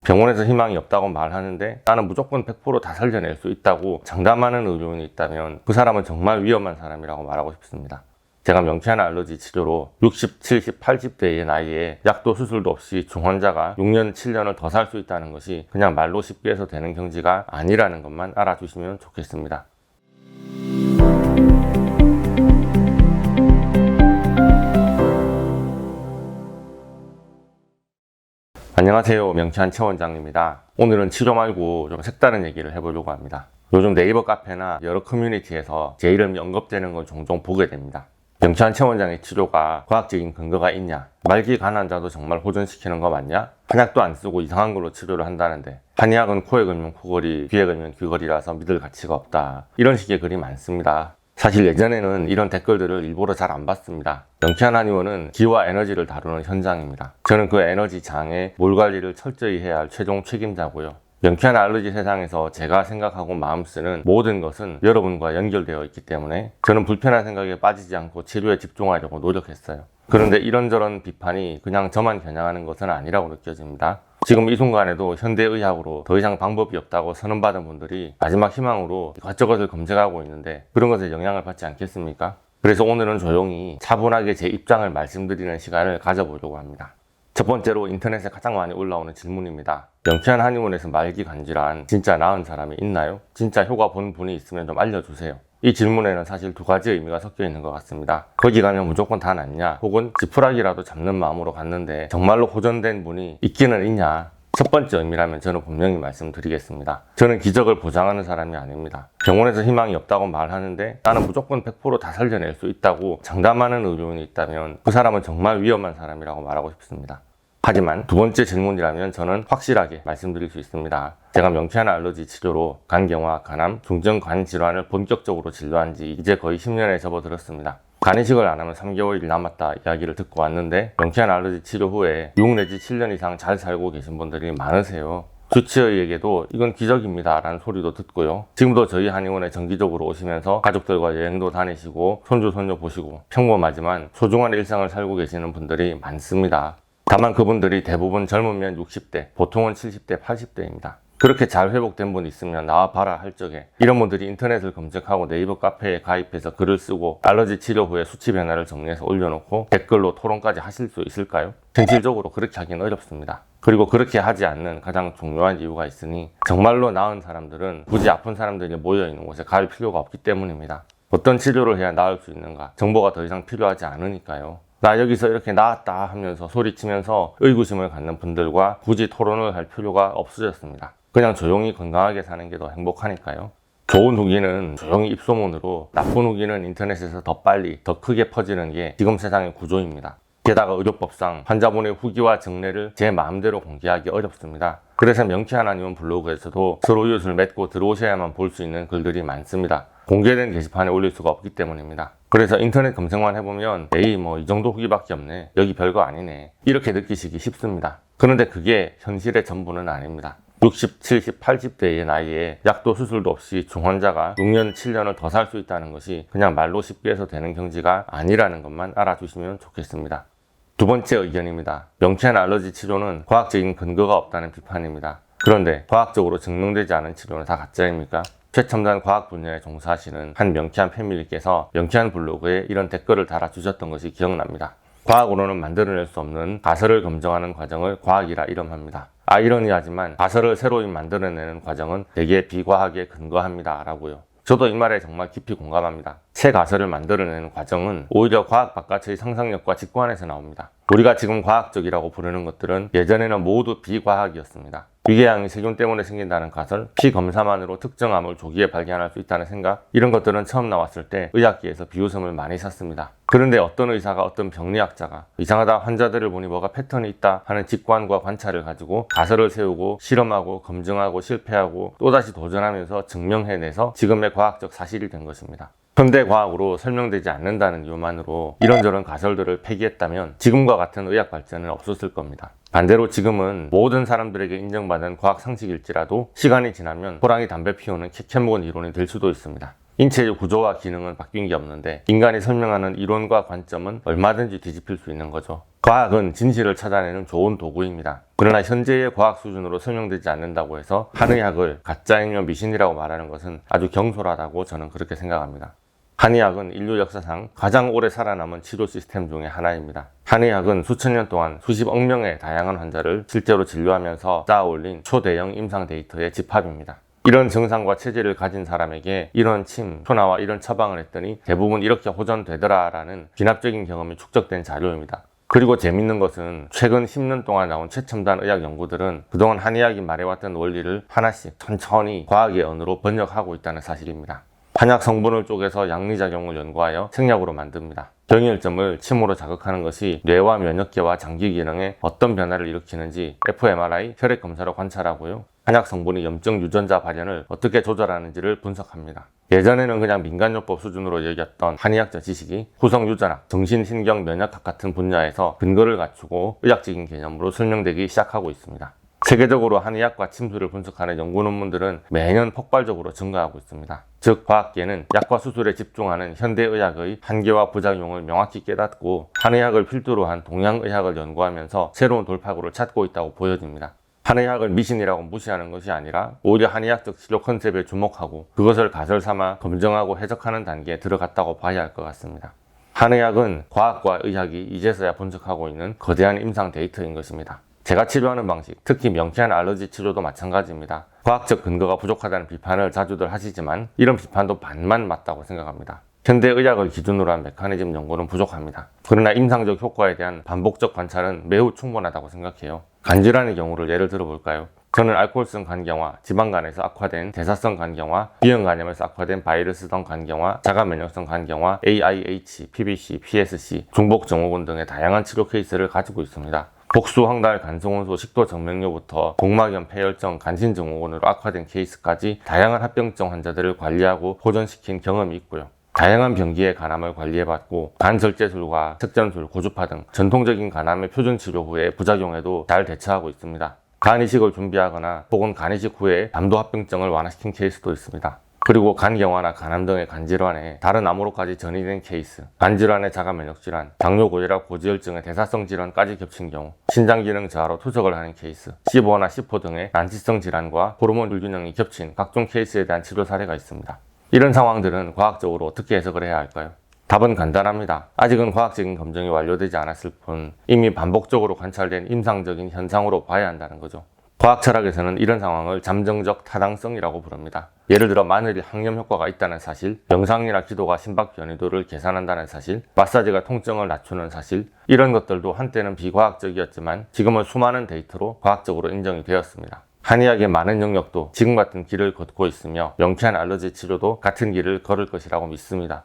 병원에서 희망이 없다고 말하는데 나는 무조건 100% 다 살려낼 수 있다고 장담하는 의료인이 있다면 그 사람은 정말 위험한 사람이라고 말하고 싶습니다. 제가 명쾌한 알러지 치료로 60, 70, 80대의 나이에 약도 수술도 없이 중환자가 6년, 7년을 더 살 수 있다는 것이 그냥 말로 쉽게 해서 되는 경지가 아니라는 것만 알아주시면 좋겠습니다. 안녕하세요, 명쾌한 최 원장입니다. 오늘은 치료 말고 좀 색다른 얘기를 해보려고 합니다. 요즘 네이버 카페나 여러 커뮤니티에서 제 이름이 언급되는 걸 종종 보게 됩니다. 명쾌한 최 원장의 치료가 과학적인 근거가 있냐? 말기 간환자도 정말 호전시키는 거 맞냐? 한약도 안 쓰고 이상한 걸로 치료를 한다는데 한의학은 코에 걸면 코걸이, 귀에 걸면 귀걸이라서 믿을 가치가 없다. 이런 식의 글이 많습니다. 사실 예전에는 이런 댓글들을 일부러 잘 안 봤습니다. 명쾌한 한의원은 기와 에너지를 다루는 현장입니다. 저는 그 에너지 장에 물 관리를 철저히 해야 할 최종 책임자고요. 명쾌한 알러지 세상에서 제가 생각하고 마음 쓰는 모든 것은 여러분과 연결되어 있기 때문에 저는 불편한 생각에 빠지지 않고 치료에 집중하려고 노력했어요. 그런데 이런저런 비판이 그냥 저만 겨냥하는 것은 아니라고 느껴집니다. 지금 이 순간에도 현대의학으로 더 이상 방법이 없다고 선언받은 분들이 마지막 희망으로 이것저것을 검색하고 있는데 그런 것에 영향을 받지 않겠습니까? 그래서 오늘은 조용히 차분하게 제 입장을 말씀드리는 시간을 가져보려고 합니다. 첫 번째로 인터넷에 가장 많이 올라오는 질문입니다. 명쾌한 한의원에서 말기 간질환 진짜 나은 사람이 있나요? 진짜 효과 본 분이 있으면 좀 알려주세요. 이 질문에는 사실 두 가지 의미가 섞여 있는 것 같습니다. 거기 가면 무조건 다 낫냐? 혹은 지푸라기라도 잡는 마음으로 갔는데 정말로 호전된 분이 있기는 있냐? 첫 번째 의미라면 저는 분명히 말씀드리겠습니다. 저는 기적을 보장하는 사람이 아닙니다. 병원에서 희망이 없다고 말하는데 나는 무조건 100% 다 살려낼 수 있다고 장담하는 의료인이 있다면 그 사람은 정말 위험한 사람이라고 말하고 싶습니다. 하지만 두 번째 질문이라면 저는 확실하게 말씀드릴 수 있습니다. 제가 명쾌한 알러지 치료로 간경화, 간암, 중증간 질환을 본격적으로 진료한 지 이제 거의 10년에 접어들었습니다. 간이식을 안 하면 3개월이 남았다 이야기를 듣고 왔는데 명쾌한 알러지 치료 후에 6 내지 7년 이상 잘 살고 계신 분들이 많으세요. 주치의에게도 이건 기적입니다 라는 소리도 듣고요. 지금도 저희 한의원에 정기적으로 오시면서 가족들과 여행도 다니시고 손주 손녀 보시고 평범하지만 소중한 일상을 살고 계시는 분들이 많습니다. 다만 그분들이 대부분 젊으면 60대, 보통은 70대, 80대입니다. 그렇게 잘 회복된 분 있으면 나와봐라 할 적에 이런 분들이 인터넷을 검색하고 네이버 카페에 가입해서 글을 쓰고 알러지 치료 후에 수치 변화를 정리해서 올려놓고 댓글로 토론까지 하실 수 있을까요? 현실적으로 그렇게 하기는 어렵습니다. 그리고 그렇게 하지 않는 가장 중요한 이유가 있으니 정말로 나은 사람들은 굳이 아픈 사람들이 모여있는 곳에 갈 필요가 없기 때문입니다. 어떤 치료를 해야 나을 수 있는가? 정보가 더 이상 필요하지 않으니까요. 나 여기서 이렇게 나았다 하면서 소리치면서 의구심을 갖는 분들과 굳이 토론을 할 필요가 없어졌습니다. 그냥 조용히 건강하게 사는 게 더 행복하니까요. 좋은 후기는 조용히 입소문으로, 나쁜 후기는 인터넷에서 더 빨리, 더 크게 퍼지는 게 지금 세상의 구조입니다. 게다가 의료법상 환자분의 후기와 정례를 제 마음대로 공개하기 어렵습니다. 그래서 명쾌한 한의원 블로그에서도 서로 이웃을 맺고 들어오셔야만 볼 수 있는 글들이 많습니다. 공개된 게시판에 올릴 수가 없기 때문입니다. 그래서 인터넷 검색만 해보면 에이 뭐 이 정도 후기밖에 없네, 여기 별거 아니네, 이렇게 느끼시기 쉽습니다. 그런데 그게 현실의 전부는 아닙니다. 60, 70, 80대의 나이에 약도 수술도 없이 중환자가 6년, 7년을 더 살 수 있다는 것이 그냥 말로 쉽게 해서 되는 경지가 아니라는 것만 알아주시면 좋겠습니다. 두 번째 의견입니다. 명쾌한 알러지 치료는 과학적인 근거가 없다는 비판입니다. 그런데 과학적으로 증명되지 않은 치료는 다 가짜입니까? 최첨단 과학 분야에 종사하시는 한 명쾌한 패밀리께서 명쾌한 블로그에 이런 댓글을 달아주셨던 것이 기억납니다. 과학으로는 만들어낼 수 없는 가설을 검증하는 과정을 과학이라 이름합니다. 아이러니하지만 가설을 새로 만들어내는 과정은 대개 비과학에 근거합니다 라고요. 저도 이 말에 정말 깊이 공감합니다. 새 가설을 만들어내는 과정은 오히려 과학 바깥의 상상력과 직관에서 나옵니다. 우리가 지금 과학적이라고 부르는 것들은 예전에는 모두 비과학이었습니다. 위궤양이 세균 때문에 생긴다는 가설, 피 검사만으로 특정 암을 조기에 발견할 수 있다는 생각, 이런 것들은 처음 나왔을 때 의학계에서 비웃음을 많이 샀습니다. 그런데 어떤 의사가, 어떤 병리학자가 이상하다, 환자들을 보니 뭐가 패턴이 있다 하는 직관과 관찰을 가지고 가설을 세우고 실험하고 검증하고 실패하고 또다시 도전하면서 증명해내서 지금의 과학적 사실이 된 것입니다. 현대 과학으로 설명되지 않는다는 이유만으로 이런저런 가설들을 폐기했다면 지금과 같은 의학 발전은 없었을 겁니다. 반대로 지금은 모든 사람들에게 인정받은 과학 상식일지라도 시간이 지나면 호랑이 담배 피우는 캐캐묵은 이론이 될 수도 있습니다. 인체의 구조와 기능은 바뀐 게 없는데 인간이 설명하는 이론과 관점은 얼마든지 뒤집힐 수 있는 거죠. 과학은 진실을 찾아내는 좋은 도구입니다. 그러나 현재의 과학 수준으로 설명되지 않는다고 해서 한의학을 가짜이며 미신이라고 말하는 것은 아주 경솔하다고 저는 그렇게 생각합니다. 한의학은 인류 역사상 가장 오래 살아남은 치료 시스템 중에 하나입니다. 한의학은 수천 년 동안 수십억 명의 다양한 환자를 실제로 진료하면서 쌓아올린 초대형 임상 데이터의 집합입니다. 이런 증상과 체질을 가진 사람에게 이런 침, 표나와 이런 처방을 했더니 대부분 이렇게 호전되더라라는 비납적인 경험이 축적된 자료입니다. 그리고 재밌는 것은 최근 10년 동안 나온 최첨단 의학 연구들은 그동안 한의학이 말해왔던 원리를 하나씩 천천히 과학의 언어로 번역하고 있다는 사실입니다. 한약 성분을 쪼개서 양리작용을 연구하여 생약으로 만듭니다. 병혈점을 침으로 자극하는 것이 뇌와 면역계와 장기 기능에 어떤 변화를 일으키는지 fMRI, 혈액 검사로 관찰하고요. 한약 성분이 염증 유전자 발현을 어떻게 조절하는지를 분석합니다. 예전에는 그냥 민간요법 수준으로 여겼던 한의학적 지식이 후성유전학, 정신신경 면역학 같은 분야에서 근거를 갖추고 의학적인 개념으로 설명되기 시작하고 있습니다. 세계적으로 한의학과 침수를 분석하는 연구 논문들은 매년 폭발적으로 증가하고 있습니다. 즉, 과학계는 약과 수술에 집중하는 현대의학의 한계와 부작용을 명확히 깨닫고 한의학을 필두로 한 동양의학을 연구하면서 새로운 돌파구를 찾고 있다고 보여집니다. 한의학을 미신이라고 무시하는 것이 아니라 오히려 한의학적 치료 컨셉에 주목하고 그것을 가설 삼아 검증하고 해석하는 단계에 들어갔다고 봐야 할 것 같습니다. 한의학은 과학과 의학이 이제서야 분석하고 있는 거대한 임상 데이터인 것입니다. 제가 치료하는 방식, 특히 명쾌한 알러지 치료도 마찬가지입니다. 과학적 근거가 부족하다는 비판을 자주들 하시지만 이런 비판도 반만 맞다고 생각합니다. 현대의학을 기준으로 한 메커니즘 연구는 부족합니다. 그러나 임상적 효과에 대한 반복적 관찰은 매우 충분하다고 생각해요. 간질환의 경우를 예를 들어볼까요? 저는 알코올성 간경화, 지방간에서 악화된 대사성 간경화, 비형 간염에서 악화된 바이러스성 간경화, 자가면역성 간경화, AIH, PBC, PSC, 중복 증후군 등의 다양한 치료 케이스를 가지고 있습니다. 복수, 황달, 간성혼수, 식도 정맥류부터 복막염, 폐혈증, 간신증후군으로 악화된 케이스까지 다양한 합병증 환자들을 관리하고 호전시킨 경험이 있고요. 다양한 병기의 간암을 관리해봤고 간절제술과 색전술, 고주파 등 전통적인 간암의 표준 치료 후에 부작용에도 잘 대처하고 있습니다. 간이식을 준비하거나 혹은 간이식 후에 담도 합병증을 완화시킨 케이스도 있습니다. 그리고 간경화나 간암 등의 간질환에 다른 암으로까지 전이된 케이스, 간질환의 자가면역질환, 당뇨, 고혈압, 고지혈증의 대사성 질환까지 겹친 경우, 신장기능 저하로 투석을 하는 케이스, C5나 C4 등의 난치성 질환과 호르몬 불균형이 겹친 각종 케이스에 대한 치료 사례가 있습니다. 이런 상황들은 과학적으로 어떻게 해석을 해야 할까요? 답은 간단합니다. 아직은 과학적인 검증이 완료되지 않았을 뿐 이미 반복적으로 관찰된 임상적인 현상으로 봐야 한다는 거죠. 과학 철학에서는 이런 상황을 잠정적 타당성이라고 부릅니다. 예를 들어 마늘이 항염 효과가 있다는 사실, 명상이나 기도가 심박 변이도를 계산한다는 사실, 마사지가 통증을 낮추는 사실, 이런 것들도 한때는 비과학적이었지만 지금은 수많은 데이터로 과학적으로 인정이 되었습니다. 한의학의 많은 영역도 지금 같은 길을 걷고 있으며 명쾌한 알러지 치료도 같은 길을 걸을 것이라고 믿습니다.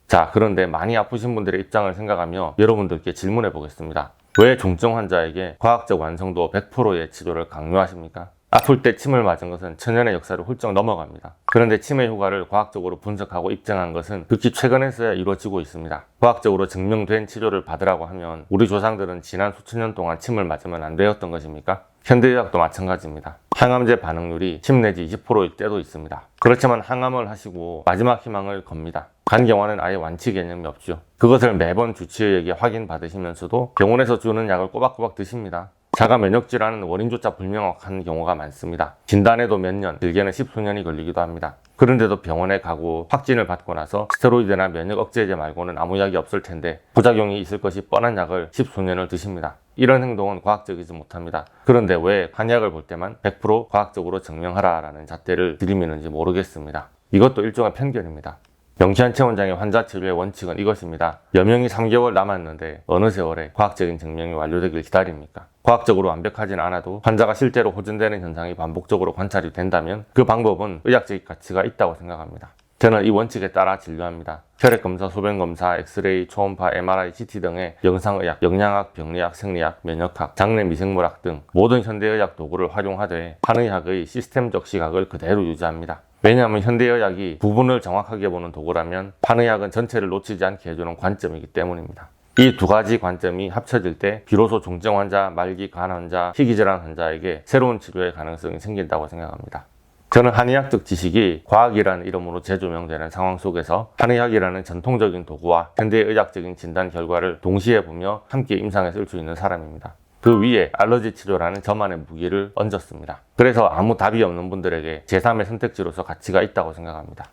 자, 그런데 많이 아프신 분들의 입장을 생각하며 여러분들께 질문해 보겠습니다. 왜 중증 환자에게 과학적 완성도 100%의 치료를 강요하십니까? 아플 때 침을 맞은 것은 천년의 역사를 훌쩍 넘어갑니다. 그런데 침의 효과를 과학적으로 분석하고 입증한 것은 극히 최근에서야 이루어지고 있습니다. 과학적으로 증명된 치료를 받으라고 하면 우리 조상들은 지난 수천 년 동안 침을 맞으면 안 되었던 것입니까? 현대의학도 마찬가지입니다. 항암제 반응률이 10 내지 20%일 때도 있습니다. 그렇지만 항암을 하시고 마지막 희망을 겁니다. 간경화는 아예 완치 개념이 없죠. 그것을 매번 주치의에게 확인받으시면서도 병원에서 주는 약을 꼬박꼬박 드십니다. 자가 면역질환은 원인조차 불명확한 경우가 많습니다. 진단에도 몇 년, 길게는 10수년이 걸리기도 합니다. 그런데도 병원에 가고 확진을 받고 나서 스테로이드나 면역 억제제 말고는 아무 약이 없을 텐데 부작용이 있을 것이 뻔한 약을 10수년을 드십니다. 이런 행동은 과학적이지 못합니다. 그런데 왜 한약을 볼 때만 100% 과학적으로 증명하라라는 잣대를 들이미는지 모르겠습니다. 이것도 일종의 편견입니다. 명쾌한 체원장의 환자 치료의 원칙은 이것입니다. 여명이 3개월 남았는데 어느 세월에 과학적인 증명이 완료되길 기다립니까? 과학적으로 완벽하진 않아도 환자가 실제로 호전되는 현상이 반복적으로 관찰이 된다면 그 방법은 의학적 가치가 있다고 생각합니다. 저는 이 원칙에 따라 진료합니다. 혈액검사, 소변검사, 엑스레이, 초음파, MRI, CT 등의 영상의학, 영양학, 병리학, 생리학, 면역학, 장내 미생물학 등 모든 현대의학 도구를 활용하되 한의학의 시스템적 시각을 그대로 유지합니다. 왜냐하면 현대의학이 부분을 정확하게 보는 도구라면 한의학은 전체를 놓치지 않게 해주는 관점이기 때문입니다. 이 두 가지 관점이 합쳐질 때 비로소 중증 환자, 말기 간 환자, 희귀질환 환자에게 새로운 치료의 가능성이 생긴다고 생각합니다. 저는 한의학적 지식이 과학이라는 이름으로 재조명되는 상황 속에서 한의학이라는 전통적인 도구와 현대의학적인 진단 결과를 동시에 보며 함께 임상에 쓸 수 있는 사람입니다. 그 위에 알러지 치료라는 저만의 무기를 얹었습니다. 그래서 아무 답이 없는 분들에게 제3의 선택지로서 가치가 있다고 생각합니다.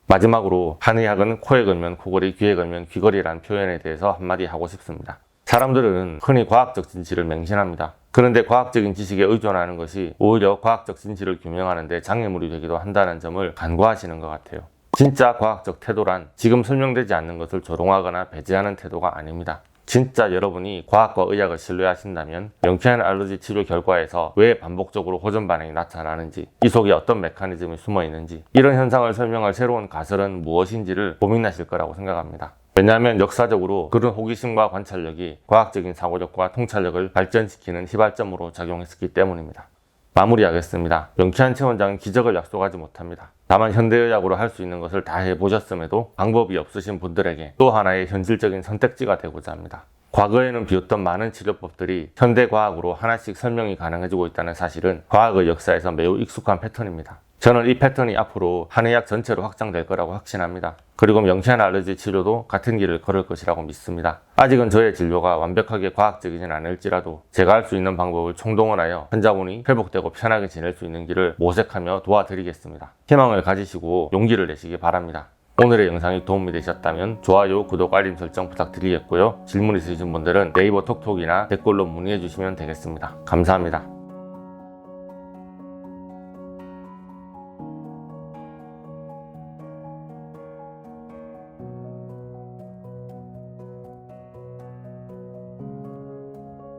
마지막으로 한의학은 코에 걸면 코걸이, 귀에 걸면 귀걸이라는 표현에 대해서 한마디 하고 싶습니다. 사람들은 흔히 과학적 진실을 맹신합니다. 그런데 과학적인 지식에 의존하는 것이 오히려 과학적 진실을 규명하는 데 장애물이 되기도 한다는 점을 간과하시는 것 같아요. 진짜 과학적 태도란 지금 설명되지 않는 것을 조롱하거나 배제하는 태도가 아닙니다. 진짜 여러분이 과학과 의학을 신뢰하신다면 명쾌한 알러지 치료 결과에서 왜 반복적으로 호전 반응이 나타나는지, 이 속에 어떤 메커니즘이 숨어 있는지, 이런 현상을 설명할 새로운 가설은 무엇인지를 고민하실 거라고 생각합니다. 왜냐하면 역사적으로 그런 호기심과 관찰력이 과학적인 사고력과 통찰력을 발전시키는 휘발점으로 작용했기 때문입니다. 마무리하겠습니다. 명쾌한 최 원장은 기적을 약속하지 못합니다. 다만 현대의학으로 할 수 있는 것을 다 해보셨음에도 방법이 없으신 분들에게 또 하나의 현실적인 선택지가 되고자 합니다. 과거에는 비웃던 많은 치료법들이 현대과학으로 하나씩 설명이 가능해지고 있다는 사실은 과학의 역사에서 매우 익숙한 패턴입니다. 저는 이 패턴이 앞으로 한의학 전체로 확장될 거라고 확신합니다. 그리고 명쾌한 알러지 치료도 같은 길을 걸을 것이라고 믿습니다. 아직은 저의 진료가 완벽하게 과학적이진 않을지라도 제가 할 수 있는 방법을 총동원하여 환자분이 회복되고 편하게 지낼 수 있는 길을 모색하며 도와드리겠습니다. 희망을 가지시고 용기를 내시기 바랍니다. 오늘의 영상이 도움이 되셨다면 좋아요, 구독, 알림 설정 부탁드리겠고요. 질문 있으신 분들은 네이버 톡톡이나 댓글로 문의해 주시면 되겠습니다. 감사합니다.